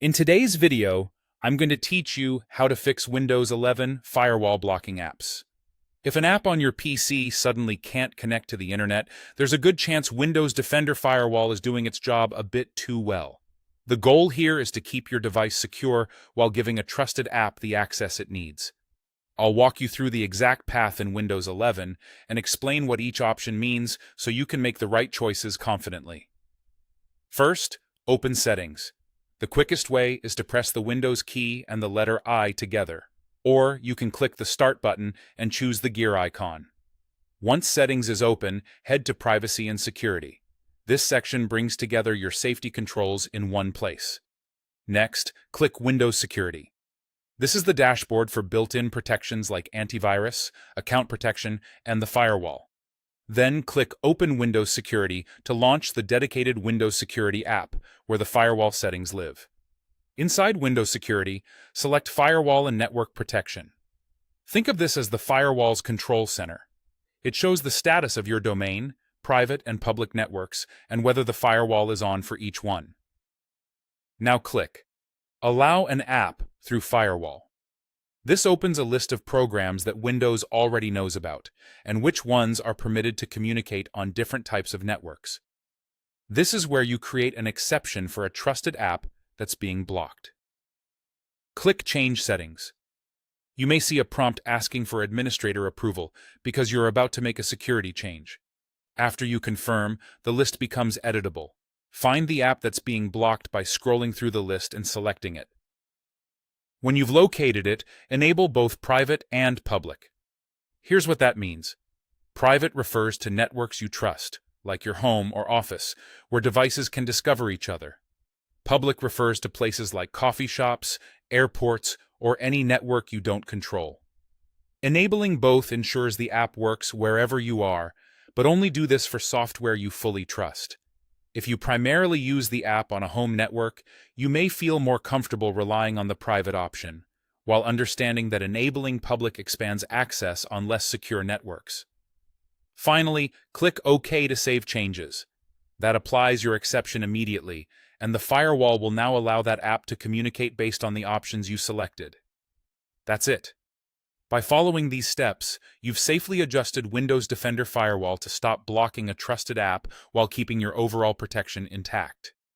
In today's video, I'm going to teach you how to fix Windows 11 firewall blocking apps. If an app on your PC suddenly can't connect to the internet, there's a good chance Windows Defender Firewall is doing its job a bit too well. The goal here is to keep your device secure while giving a trusted app the access it needs. I'll walk you through the exact path in Windows 11 and explain what each option means so you can make the right choices confidently. First, open Settings. The quickest way is to press the Windows key and the letter I together, or you can click the Start button and choose the gear icon. Once Settings is open, head to Privacy and Security. This section brings together your safety controls in one place. Next, click Windows Security. This is the dashboard for built-in protections like antivirus, account protection, and the firewall. Then click Open Windows Security to launch the dedicated Windows Security app, where the firewall settings live. Inside Windows Security, select Firewall and Network Protection. Think of this as the firewall's control center. It shows the status of your domain, private and public networks, and whether the firewall is on for each one. Now click Allow an app through Firewall. This opens a list of programs that Windows already knows about, and which ones are permitted to communicate on different types of networks. This is where you create an exception for a trusted app that's being blocked. Click Change Settings. You may see a prompt asking for administrator approval because you're about to make a security change. After you confirm, the list becomes editable. Find the app that's being blocked by scrolling through the list and selecting it. When you've located it, enable both private and public. Here's what that means. Private refers to networks you trust, like your home or office, where devices can discover each other. Public refers to places like coffee shops, airports, or any network you don't control. Enabling both ensures the app works wherever you are, but only do this for software you fully trust. If you primarily use the app on a home network, you may feel more comfortable relying on the private option, while understanding that enabling public expands access on less secure networks. Finally, click OK to save changes. That applies your exception immediately, and the firewall will now allow that app to communicate based on the options you selected. That's it. By following these steps, you've safely adjusted Windows Defender Firewall to stop blocking a trusted app while keeping your overall protection intact.